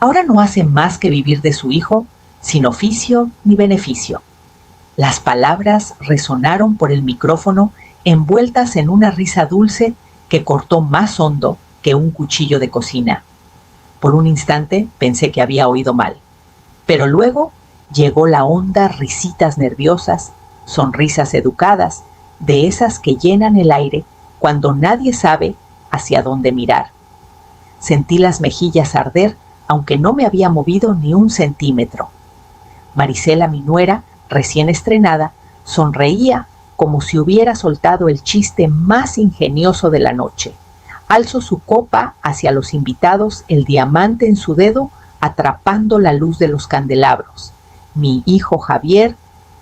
ahora no hace más que vivir de su hijo sin oficio ni beneficio. Las palabras resonaron por el micrófono envueltas en una risa dulce que cortó más hondo que un cuchillo de cocina. Por un instante pensé que había oído mal, pero luego llegó la honda risitas nerviosas, sonrisas educadas, de esas que llenan el aire cuando nadie sabe hacia dónde mirar. Sentí las mejillas arder, aunque no me había movido ni un centímetro. Marisela, mi nuera, recién estrenada, sonreía como si hubiera soltado el chiste más ingenioso de la noche. Alzó su copa hacia los invitados, el diamante en su dedo, atrapando la luz de los candelabros. Mi hijo Javier,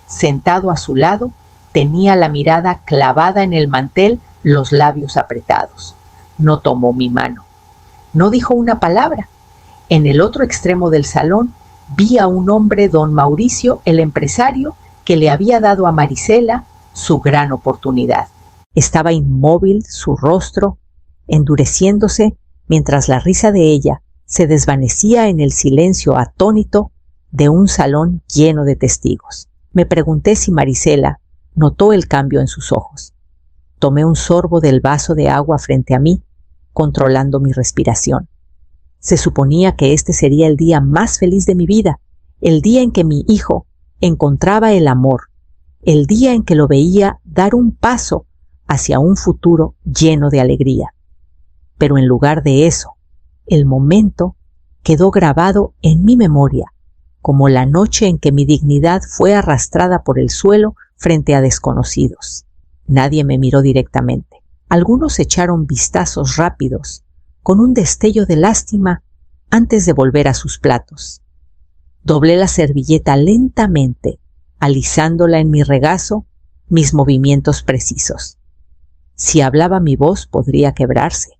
sentado a su lado, tenía la mirada clavada en el mantel, los labios apretados. No tomó mi mano. No dijo una palabra. En el otro extremo del salón vi a un hombre, don Mauricio, el empresario, que le había dado a Marisela su gran oportunidad. Estaba inmóvil, su rostro endureciéndose, mientras la risa de ella se desvanecía en el silencio atónito de un salón lleno de testigos. Me pregunté si Marisela notó el cambio en sus ojos. Tomé un sorbo del vaso de agua frente a mí, controlando mi respiración. Se suponía que este sería el día más feliz de mi vida, el día en que mi hijo encontraba el amor, el día en que lo veía dar un paso hacia un futuro lleno de alegría. Pero en lugar de eso, el momento quedó grabado en mi memoria, como la noche en que mi dignidad fue arrastrada por el suelo frente a desconocidos. Nadie me miró directamente. Algunos echaron vistazos rápidos, con un destello de lástima, antes de volver a sus platos. Doblé la servilleta lentamente, alisándola en mi regazo, mis movimientos precisos. Si hablaba mi voz podría quebrarse.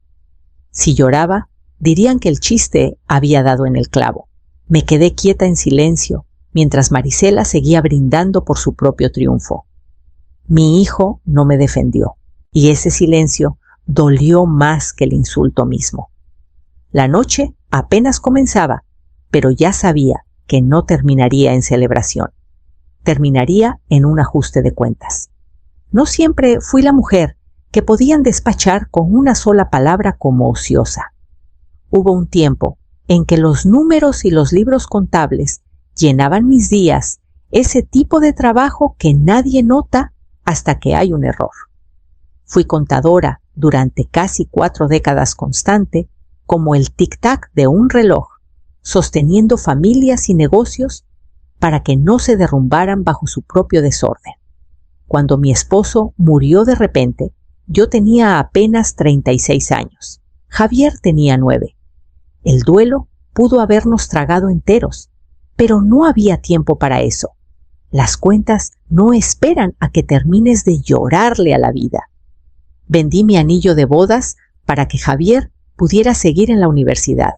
Si lloraba, dirían que el chiste había dado en el clavo. Me quedé quieta en silencio, mientras Marisela seguía brindando por su propio triunfo. Mi hijo no me defendió, y ese silencio dolió más que el insulto mismo. La noche apenas comenzaba, pero ya sabía que no terminaría en celebración. Terminaría en un ajuste de cuentas. No siempre fui la mujer que podían despachar con una sola palabra como ociosa. Hubo un tiempo en que los números y los libros contables llenaban mis días, ese tipo de trabajo que nadie nota hasta que hay un error. Fui contadora durante casi 4 décadas constante, como el tic-tac de un reloj, sosteniendo familias y negocios para que no se derrumbaran bajo su propio desorden. Cuando mi esposo murió de repente, yo tenía apenas 36 años. Javier tenía 9. El duelo pudo habernos tragado enteros, pero no había tiempo para eso. Las cuentas no esperan a que termines de llorarle a la vida. Vendí mi anillo de bodas para que Javier pudiera seguir en la universidad.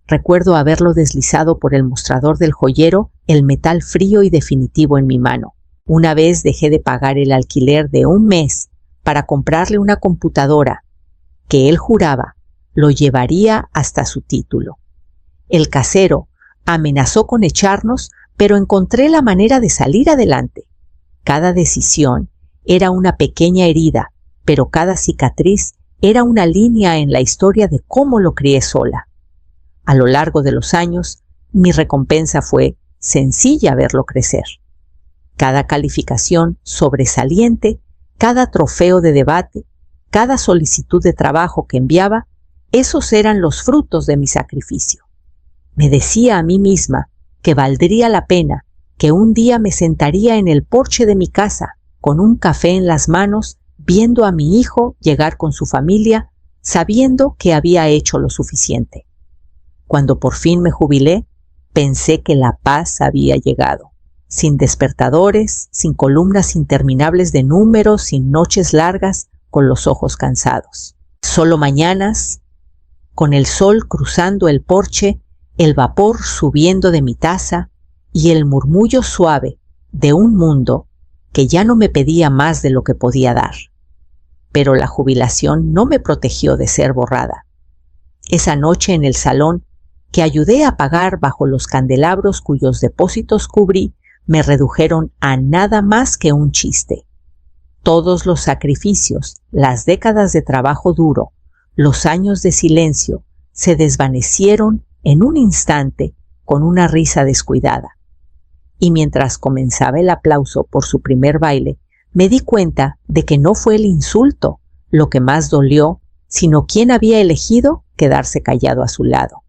Recuerdo haberlo deslizado por el mostrador del joyero, el metal frío y definitivo en mi mano. Una vez dejé de pagar el alquiler de un mes para comprarle una computadora que él juraba lo llevaría hasta su título. El casero amenazó con echarnos, pero encontré la manera de salir adelante. Cada decisión era una pequeña herida, pero cada cicatriz era una línea en la historia de cómo lo crié sola. A lo largo de los años, mi recompensa fue sencilla verlo crecer. Cada calificación sobresaliente, cada trofeo de debate, cada solicitud de trabajo que enviaba, esos eran los frutos de mi sacrificio. Me decía a mí misma que valdría la pena, que un día me sentaría en el porche de mi casa, con un café en las manos, viendo a mi hijo llegar con su familia, sabiendo que había hecho lo suficiente. Cuando por fin me jubilé, pensé que la paz había llegado. Sin despertadores, sin columnas interminables de números, sin noches largas, con los ojos cansados. Solo mañanas, con el sol cruzando el porche, el vapor subiendo de mi taza y el murmullo suave de un mundo que ya no me pedía más de lo que podía dar. Pero la jubilación no me protegió de ser borrada. Esa noche en el salón que ayudé a pagar bajo los candelabros cuyos depósitos cubrí me redujeron a nada más que un chiste. Todos los sacrificios, las décadas de trabajo duro, los años de silencio, se desvanecieron en un instante con una risa descuidada. Y mientras comenzaba el aplauso por su primer baile, me di cuenta de que no fue el insulto lo que más dolió, sino quién había elegido quedarse callado a su lado.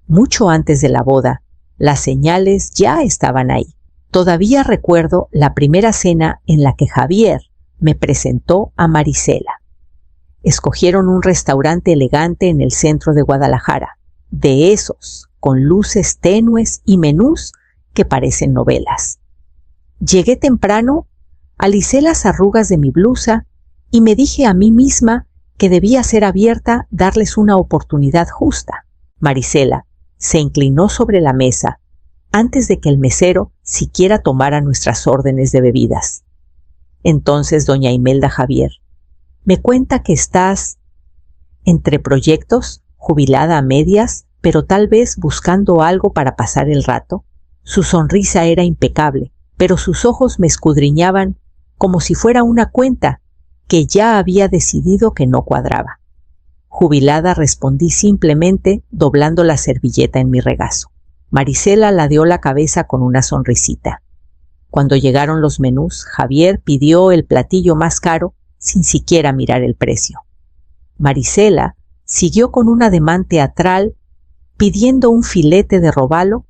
Mucho antes de la boda, las señales ya estaban ahí. Todavía recuerdo la primera cena en la que Javier me presentó a Marisela. Escogieron un restaurante elegante en el centro de Guadalajara, de esos, con luces tenues y menús que parecen novelas. Llegué temprano, alicé las arrugas de mi blusa y me dije a mí misma que debía ser abierta, darles una oportunidad justa. Marisela se inclinó sobre la mesa antes de que el mesero siquiera tomara nuestras órdenes de bebidas. Entonces doña Imelda Javier me cuenta que estás entre proyectos, jubilada a medias, pero tal vez buscando algo para pasar el rato. Su sonrisa era impecable, pero sus ojos me escudriñaban como si fuera una cuenta que ya había decidido que no cuadraba. Jubilada, respondí simplemente doblando la servilleta en mi regazo. Marisela ladeó la cabeza con una sonrisita. Cuando llegaron los menús, Javier pidió el platillo más caro sin siquiera mirar el precio. Marisela siguió con un ademán teatral pidiendo un filete de robalo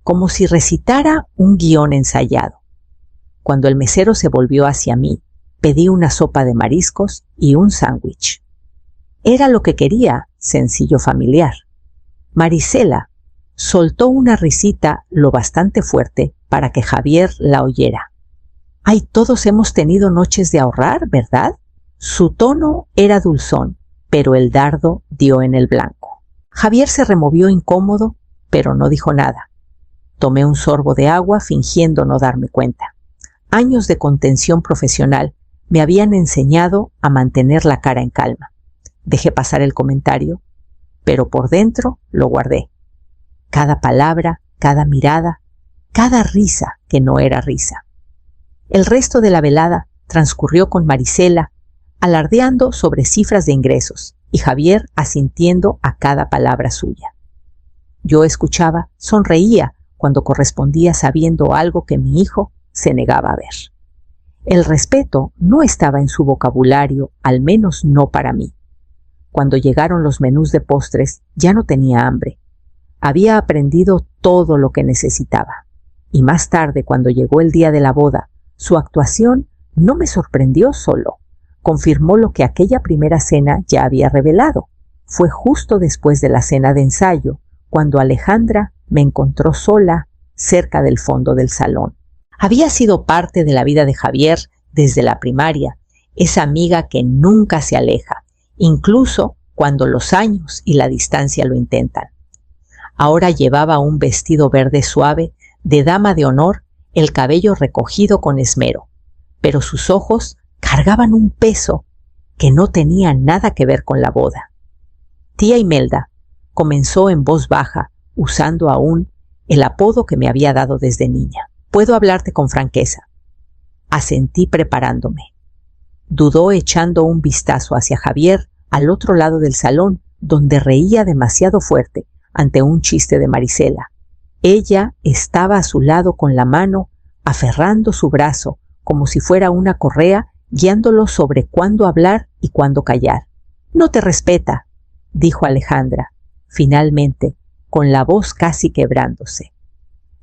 como si recitara un guión ensayado. Cuando el mesero se volvió hacia mí, pedí una sopa de mariscos y un sándwich. Era lo que quería, sencillo, familiar. Marisela soltó una risita lo bastante fuerte para que Javier la oyera. «Ay, todos hemos tenido noches de ahorrar, ¿verdad?» Su tono era dulzón, pero el dardo dio en el blanco. Javier se removió incómodo, pero no dijo nada. Tomé un sorbo de agua fingiendo no darme cuenta. Años de contención profesional me habían enseñado a mantener la cara en calma. Dejé pasar el comentario, pero por dentro lo guardé. Cada palabra, cada mirada, cada risa que no era risa. El resto de la velada transcurrió con Marisela, alardeando sobre cifras de ingresos y Javier asintiendo a cada palabra suya. Yo escuchaba, sonreía cuando correspondía sabiendo algo que mi hijo se negaba a ver. El respeto no estaba en su vocabulario, al menos no para mí. Cuando llegaron los menús de postres, ya no tenía hambre. Había aprendido todo lo que necesitaba. Y más tarde, cuando llegó el día de la boda, su actuación no me sorprendió solo. Confirmó lo que aquella primera cena ya había revelado. Fue justo después de la cena de ensayo, cuando Alejandra me encontró sola cerca del fondo del salón. Había sido parte de la vida de Javier desde la primaria, esa amiga que nunca se aleja, incluso cuando los años y la distancia lo intentan. Ahora llevaba un vestido verde suave, de dama de honor, el cabello recogido con esmero, pero sus ojos cargaban un peso que no tenía nada que ver con la boda. Tía Imelda comenzó en voz baja, usando aún el apodo que me había dado desde niña. «Puedo hablarte con franqueza». Asentí preparándome. Dudó echando un vistazo hacia Javier al otro lado del salón, donde reía demasiado fuerte ante un chiste de Marisela. Ella estaba a su lado con la mano, aferrando su brazo como si fuera una correa, guiándolo sobre cuándo hablar y cuándo callar. «No te respeta», dijo Alejandra, finalmente, con la voz casi quebrándose.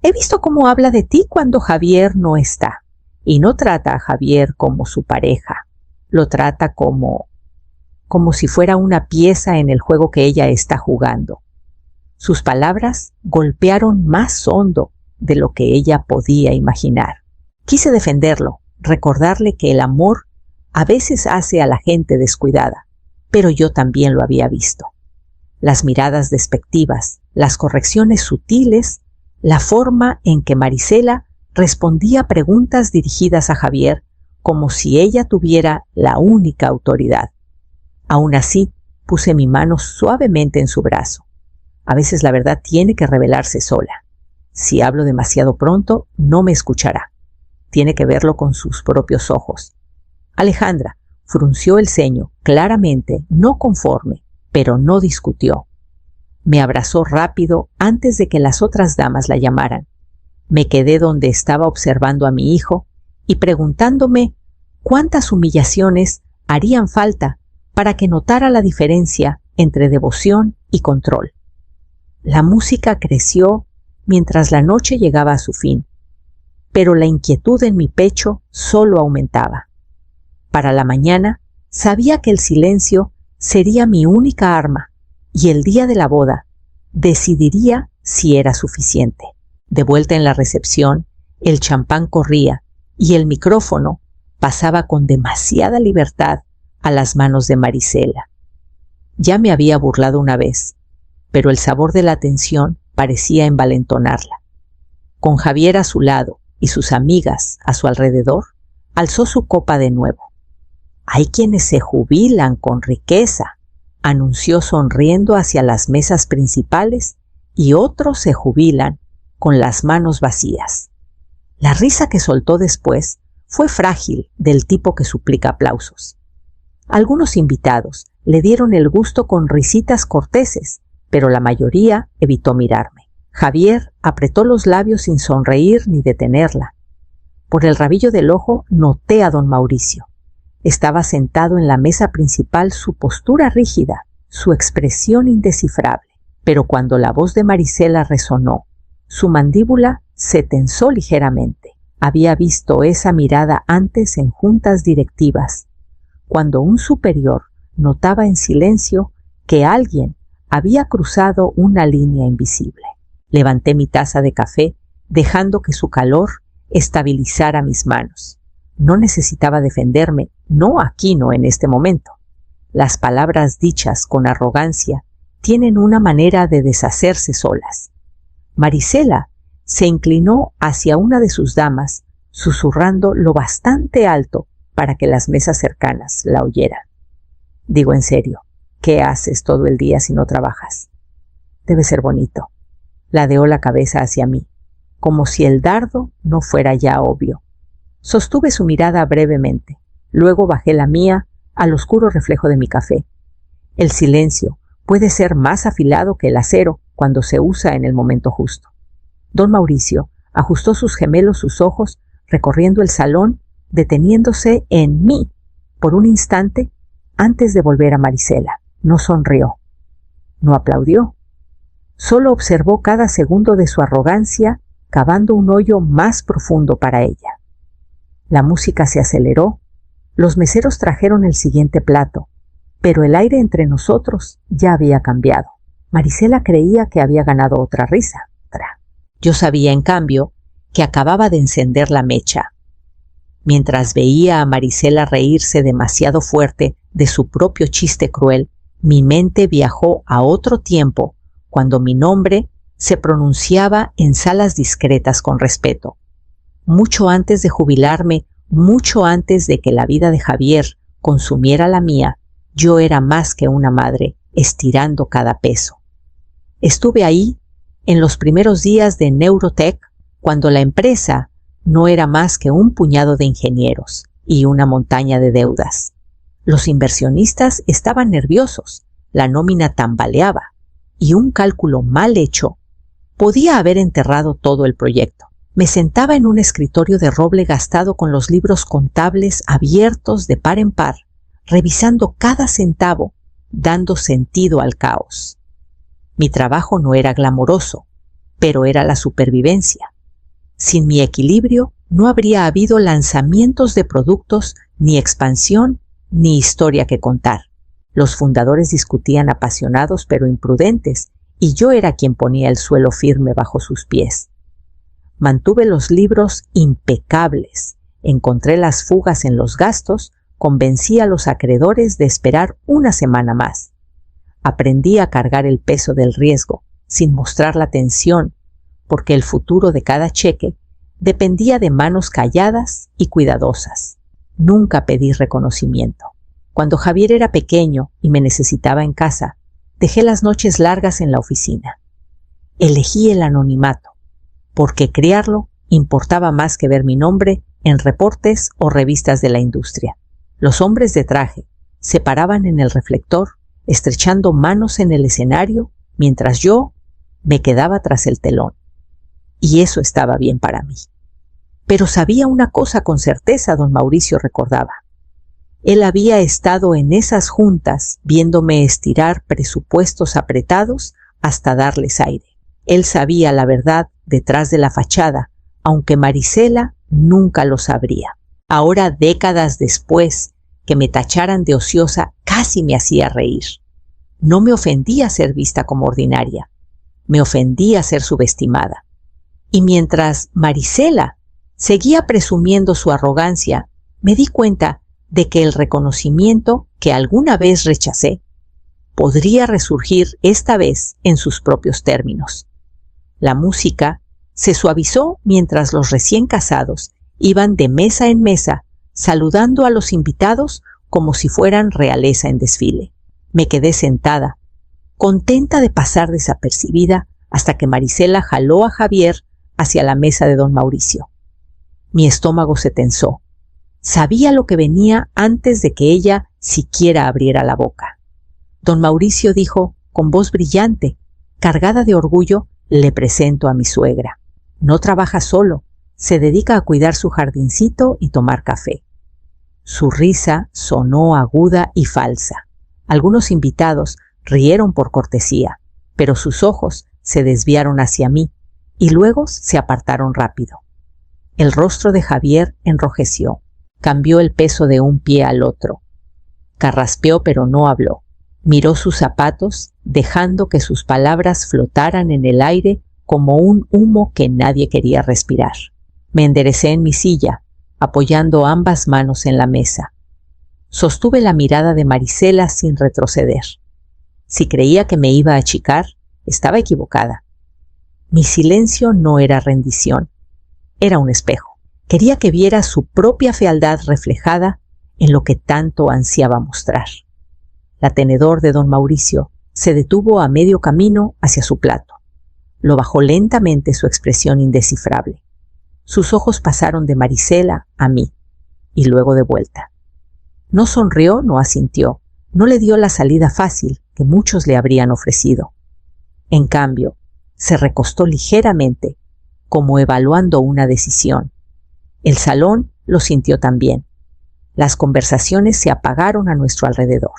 «He visto cómo habla de ti cuando Javier no está, y no trata a Javier como su pareja, lo trata como si fuera una pieza en el juego que ella está jugando». Sus palabras golpearon más hondo de lo que ella podía imaginar. Quise defenderlo, recordarle que el amor a veces hace a la gente descuidada, pero yo también lo había visto. Las miradas despectivas, las correcciones sutiles, la forma en que Marisela respondía a preguntas dirigidas a Javier como si ella tuviera la única autoridad. Aún así, puse mi mano suavemente en su brazo. A veces la verdad tiene que revelarse sola. Si hablo demasiado pronto, no me escuchará. Tiene que verlo con sus propios ojos. Alejandra frunció el ceño, claramente no conforme, pero no discutió. Me abrazó rápido antes de que las otras damas la llamaran. Me quedé donde estaba observando a mi hijo y preguntándome cuántas humillaciones harían falta para que notara la diferencia entre devoción y control. La música creció mientras la noche llegaba a su fin, pero la inquietud en mi pecho solo aumentaba. Para la mañana sabía que el silencio sería mi única arma y el día de la boda decidiría si era suficiente. De vuelta en la recepción, el champán corría y el micrófono pasaba con demasiada libertad a las manos de Marisela. Ya me había burlado una vez, pero el sabor de la atención parecía envalentonarla. Con Javier a su lado y sus amigas a su alrededor, alzó su copa de nuevo. «Hay quienes se jubilan con riqueza», anunció sonriendo hacia las mesas principales, «y otros se jubilan con las manos vacías». La risa que soltó después fue frágil, del tipo que suplica aplausos. Algunos invitados le dieron el gusto con risitas corteses, pero la mayoría evitó mirarme. Javier apretó los labios sin sonreír ni detenerla. Por el rabillo del ojo noté a don Mauricio. Estaba sentado en la mesa principal, su postura rígida, su expresión indescifrable. Pero cuando la voz de Marisela resonó, su mandíbula se tensó ligeramente. Había visto esa mirada antes en juntas directivas, cuando un superior notaba en silencio que alguien había cruzado una línea invisible. Levanté mi taza de café, dejando que su calor estabilizara mis manos. No necesitaba defenderme, no aquí, no en este momento. Las palabras dichas con arrogancia tienen una manera de deshacerse solas. Marisela se inclinó hacia una de sus damas, susurrando lo bastante alto para que las mesas cercanas la oyeran. «Digo en serio, ¿qué haces todo el día si no trabajas? Debe ser bonito». Ladeó la cabeza hacia mí, como si el dardo no fuera ya obvio. Sostuve su mirada brevemente, luego bajé la mía al oscuro reflejo de mi café. El silencio puede ser más afilado que el acero cuando se usa en el momento justo. Don Mauricio ajustó sus gemelos sus ojos, recorriendo el salón, deteniéndose en mí por un instante antes de volver a Marisela. No sonrió, no aplaudió, solo observó cada segundo de su arrogancia, cavando un hoyo más profundo para ella. La música se aceleró, los meseros trajeron el siguiente plato, pero el aire entre nosotros ya había cambiado. Marisela creía que había ganado otra risa. Yo sabía, en cambio, que acababa de encender la mecha. Mientras veía a Marisela reírse demasiado fuerte de su propio chiste cruel, mi mente viajó a otro tiempo, cuando mi nombre se pronunciaba en salas discretas con respeto. Mucho antes de jubilarme, mucho antes de que la vida de Javier consumiera la mía, yo era más que una madre, estirando cada peso. Estuve ahí en los primeros días de Neurotech, cuando la empresa no era más que un puñado de ingenieros y una montaña de deudas. Los inversionistas estaban nerviosos, la nómina tambaleaba, y un cálculo mal hecho podía haber enterrado todo el proyecto. Me sentaba en un escritorio de roble gastado con los libros contables abiertos de par en par, revisando cada centavo, dando sentido al caos. Mi trabajo no era glamoroso, pero era la supervivencia. Sin mi equilibrio no habría habido lanzamientos de productos, ni expansión, ni historia que contar. Los fundadores discutían apasionados pero imprudentes, y yo era quien ponía el suelo firme bajo sus pies. Mantuve los libros impecables, encontré las fugas en los gastos, convencí a los acreedores de esperar una semana más. Aprendí a cargar el peso del riesgo, sin mostrar la tensión, porque el futuro de cada cheque dependía de manos calladas y cuidadosas. Nunca pedí reconocimiento. Cuando Javier era pequeño y me necesitaba en casa, dejé las noches largas en la oficina. Elegí el anonimato, porque criarlo importaba más que ver mi nombre en reportes o revistas de la industria. Los hombres de traje se paraban en el reflector, estrechando manos en el escenario, mientras yo me quedaba tras el telón. Y eso estaba bien para mí. Pero sabía una cosa con certeza, don Mauricio recordaba. Él había estado en esas juntas viéndome estirar presupuestos apretados hasta darles aire. Él sabía la verdad detrás de la fachada, aunque Marisela nunca lo sabría. Ahora, décadas después, que me tacharan de ociosa casi me hacía reír. No me ofendía ser vista como ordinaria, me ofendía ser subestimada. Y mientras Marisela seguía presumiendo su arrogancia, me di cuenta de que el reconocimiento que alguna vez rechacé podría resurgir esta vez en sus propios términos. La música se suavizó mientras los recién casados iban de mesa en mesa saludando a los invitados como si fueran realeza en desfile. Me quedé sentada, contenta de pasar desapercibida hasta que Marisela jaló a Javier hacia la mesa de don Mauricio. Mi estómago se tensó. Sabía lo que venía antes de que ella siquiera abriera la boca. Don Mauricio dijo con voz brillante, cargada de orgullo: le presento a mi suegra. No trabaja solo, se dedica a cuidar su jardincito y tomar café. Su risa sonó aguda y falsa. Algunos invitados rieron por cortesía, pero sus ojos se desviaron hacia mí y luego se apartaron rápido. El rostro de Javier enrojeció, cambió el peso de un pie al otro. Carraspeó pero no habló. Miró sus zapatos, dejando que sus palabras flotaran en el aire como un humo que nadie quería respirar. Me enderecé en mi silla, apoyando ambas manos en la mesa. Sostuve la mirada de Marisela sin retroceder. Si creía que me iba a achicar, estaba equivocada. Mi silencio no era rendición, era un espejo. Quería que viera su propia fealdad reflejada en lo que tanto ansiaba mostrar. La tenedor de don Mauricio se detuvo a medio camino hacia su plato. Lo bajó lentamente su expresión indescifrable. Sus ojos pasaron de Marisela a mí y luego de vuelta. No sonrió, no asintió, no le dio la salida fácil que muchos le habrían ofrecido. En cambio, se recostó ligeramente, como evaluando una decisión. El salón lo sintió también. Las conversaciones se apagaron a nuestro alrededor.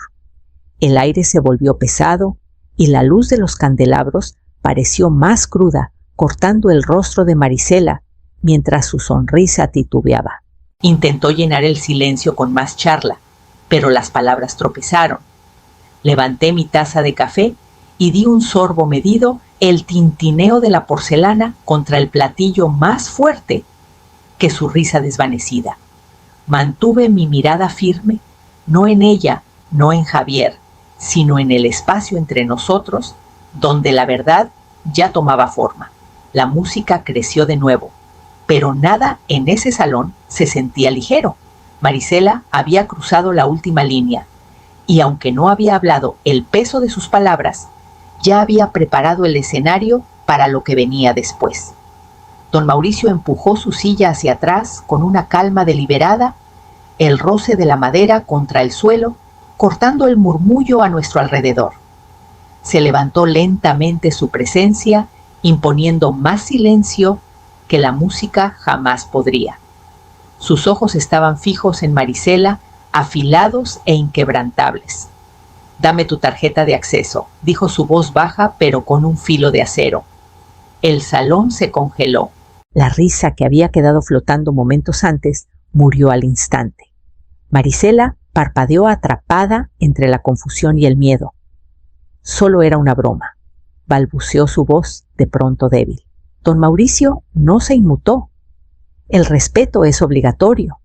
El aire se volvió pesado y la luz de los candelabros pareció más cruda, cortando el rostro de Marisela mientras su sonrisa titubeaba. Intentó llenar el silencio con más charla, pero las palabras tropezaron. Levanté mi taza de café y di un sorbo medido. El tintineo de la porcelana contra el platillo más fuerte que su risa desvanecida. Mantuve mi mirada firme, no en ella, no en Javier, sino en el espacio entre nosotros, donde la verdad ya tomaba forma. La música creció de nuevo, pero nada en ese salón se sentía ligero. Marisela había cruzado la última línea, y aunque no había hablado el peso de sus palabras, ya había preparado el escenario para lo que venía después. Don Mauricio empujó su silla hacia atrás con una calma deliberada, el roce de la madera contra el suelo, cortando el murmullo a nuestro alrededor. Se levantó lentamente su presencia, imponiendo más silencio que la música jamás podría. Sus ojos estaban fijos en Marisela, afilados e inquebrantables. «Dame tu tarjeta de acceso», dijo su voz baja pero con un filo de acero. El salón se congeló. La risa que había quedado flotando momentos antes murió al instante. Marisela parpadeó atrapada entre la confusión y el miedo. Solo era una broma, balbuceó su voz de pronto débil. Don Mauricio no se inmutó. El respeto es obligatorio,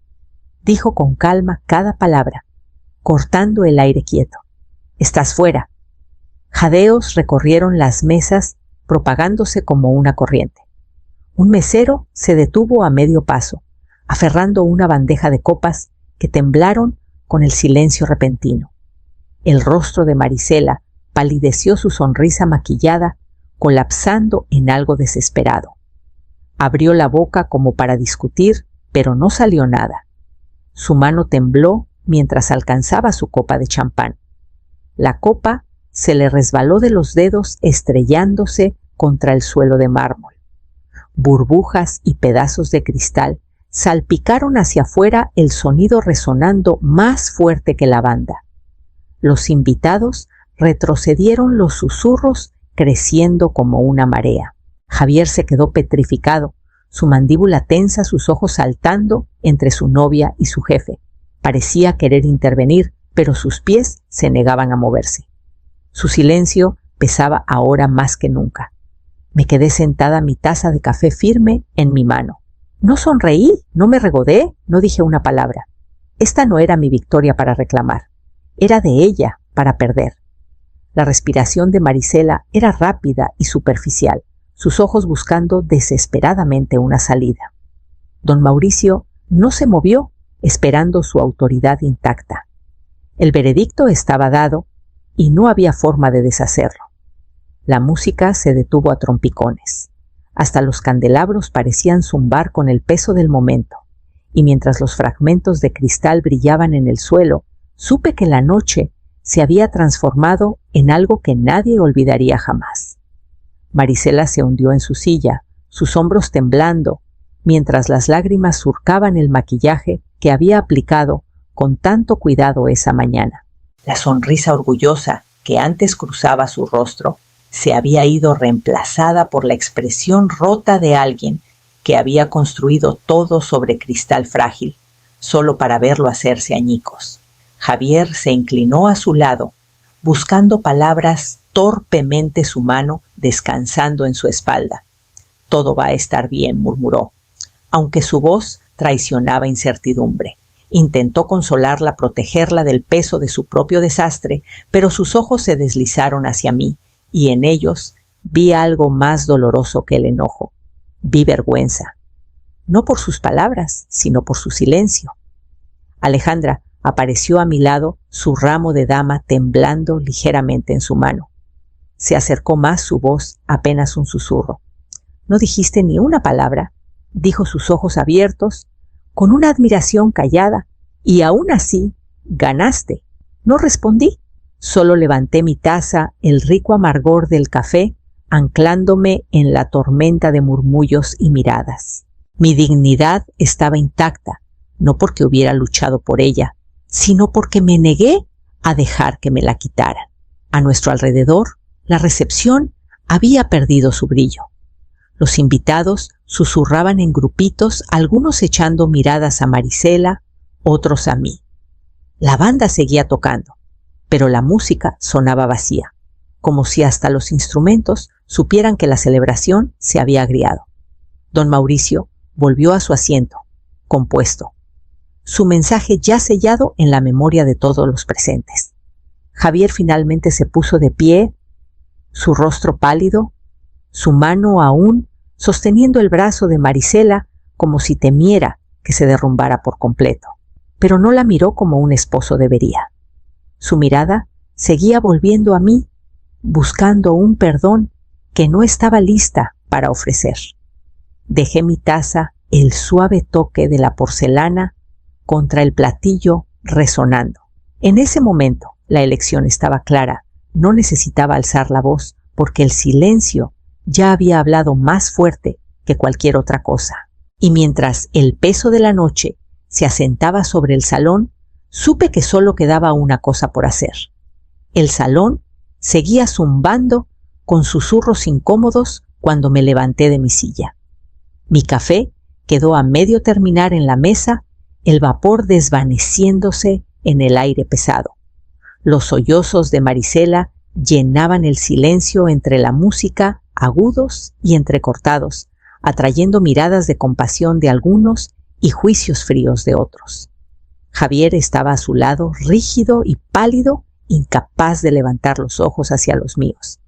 dijo con calma cada palabra, cortando el aire quieto. Estás fuera. Jadeos recorrieron las mesas propagándose como una corriente. Un mesero se detuvo a medio paso, aferrando una bandeja de copas que temblaron con el silencio repentino. El rostro de Marisela palideció su sonrisa maquillada, colapsando en algo desesperado. Abrió la boca como para discutir, pero no salió nada. Su mano tembló mientras alcanzaba su copa de champán. La copa se le resbaló de los dedos estrellándose contra el suelo de mármol. Burbujas y pedazos de cristal salpicaron hacia afuera, el sonido resonando más fuerte que la banda. Los invitados retrocedieron, los susurros creciendo como una marea. Javier se quedó petrificado, su mandíbula tensa, sus ojos saltando entre su novia y su jefe. Parecía querer intervenir, pero sus pies se negaban a moverse. Su silencio pesaba ahora más que nunca. Me quedé sentada, mi taza de café firme en mi mano. No sonreí, no me regodé, no dije una palabra. Esta no era mi victoria para reclamar. Era de ella para perder. La respiración de Marisela era rápida y superficial, sus ojos buscando desesperadamente una salida. Don Mauricio no se movió, esperando su autoridad intacta. El veredicto estaba dado y no había forma de deshacerlo. La música se detuvo a trompicones. Hasta los candelabros parecían zumbar con el peso del momento, y mientras los fragmentos de cristal brillaban en el suelo, supe que la noche se había transformado en algo que nadie olvidaría jamás. Marisela se hundió en su silla, sus hombros temblando, mientras las lágrimas surcaban el maquillaje que había aplicado con tanto cuidado esa mañana. La sonrisa orgullosa que antes cruzaba su rostro se había ido reemplazada por la expresión rota de alguien que había construido todo sobre cristal frágil, solo para verlo hacerse añicos. Javier se inclinó a su lado, buscando palabras, torpemente su mano descansando en su espalda. «Todo va a estar bien», murmuró, aunque su voz traicionaba incertidumbre. Intentó consolarla, protegerla del peso de su propio desastre, pero sus ojos se deslizaron hacia mí, y en ellos vi algo más doloroso que el enojo. Vi vergüenza, no por sus palabras, sino por su silencio. Alejandra apareció a mi lado, su ramo de dama temblando ligeramente en su mano. Se acercó más, su voz apenas un susurro. «No dijiste ni una palabra», dijo, sus ojos abiertos, con una admiración callada, «y aún así ganaste». No respondí, solo levanté mi taza, el rico amargor del café, anclándome en la tormenta de murmullos y miradas. Mi dignidad estaba intacta, no porque hubiera luchado por ella, sino porque me negué a dejar que me la quitaran. A nuestro alrededor, la recepción había perdido su brillo. Los invitados susurraban en grupitos, algunos echando miradas a Marisela, otros a mí. La banda seguía tocando, pero la música sonaba vacía, como si hasta los instrumentos supieran que la celebración se había agriado. Don Mauricio volvió a su asiento, compuesto, su mensaje ya sellado en la memoria de todos los presentes. Javier finalmente se puso de pie, su rostro pálido, su mano aún sosteniendo el brazo de Marisela como si temiera que se derrumbara por completo, pero no la miró como un esposo debería. Su mirada seguía volviendo a mí, buscando un perdón que no estaba lista para ofrecer. Dejé mi taza, el suave toque de la porcelana, contra el platillo resonando. En ese momento la elección estaba clara, no necesitaba alzar la voz, porque el silencio ya había hablado más fuerte que cualquier otra cosa. Y mientras el peso de la noche se asentaba sobre el salón, supe que solo quedaba una cosa por hacer. El salón seguía zumbando con susurros incómodos cuando me levanté de mi silla. Mi café quedó a medio terminar en la mesa, el vapor desvaneciéndose en el aire pesado. Los sollozos de Marisela llenaban el silencio entre la música, agudos y entrecortados, atrayendo miradas de compasión de algunos y juicios fríos de otros. Javier estaba a su lado, rígido y pálido, incapaz de levantar los ojos hacia los míos.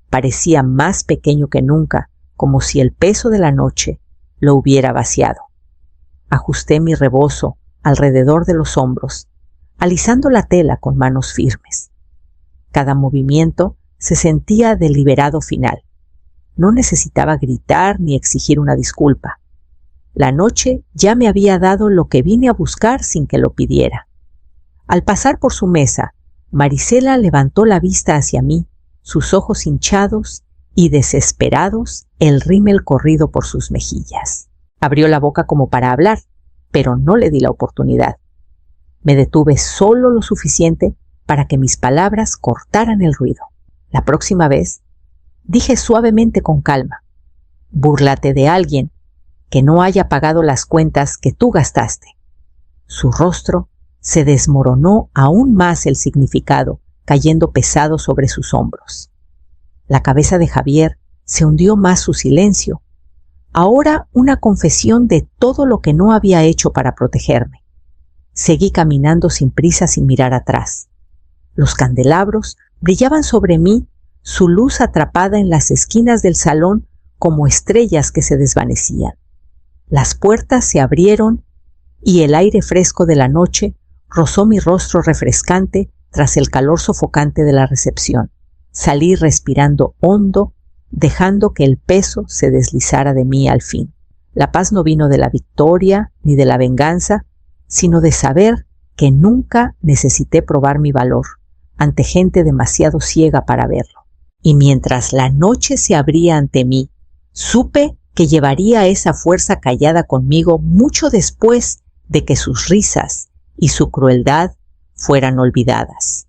Parecía más pequeño que nunca, como si el peso de la noche lo hubiera vaciado. Ajusté mi rebozo alrededor de los hombros, alisando la tela con manos firmes. Cada movimiento se sentía del liberado final. No necesitaba gritar ni exigir una disculpa. La noche ya me había dado lo que vine a buscar sin que lo pidiera. Al pasar por su mesa, Marisela levantó la vista hacia mí, sus ojos hinchados y desesperados, el rímel corrido por sus mejillas. Abrió la boca como para hablar, pero no le di la oportunidad. Me detuve solo lo suficiente para que mis palabras cortaran el ruido. La próxima vez, dije suavemente con calma: búrlate de alguien que no haya pagado las cuentas que tú gastaste. Su rostro se desmoronó aún más el significado, cayendo pesado sobre sus hombros. La cabeza de Javier se hundió más su silencio. Ahora una confesión de todo lo que no había hecho para protegerme. Seguí caminando sin prisa, sin mirar atrás. Los candelabros brillaban sobre mí, su luz atrapada en las esquinas del salón como estrellas que se desvanecían. Las puertas se abrieron y el aire fresco de la noche rozó mi rostro refrescante tras el calor sofocante de la recepción. Salí respirando hondo, dejando que el peso se deslizara de mí al fin. La paz no vino de la victoria ni de la venganza, sino de saber que nunca necesité probar mi valor ante gente demasiado ciega para verlo. Y mientras la noche se abría ante mí, supe que llevaría esa fuerza callada conmigo mucho después de que sus risas y su crueldad fueran olvidadas.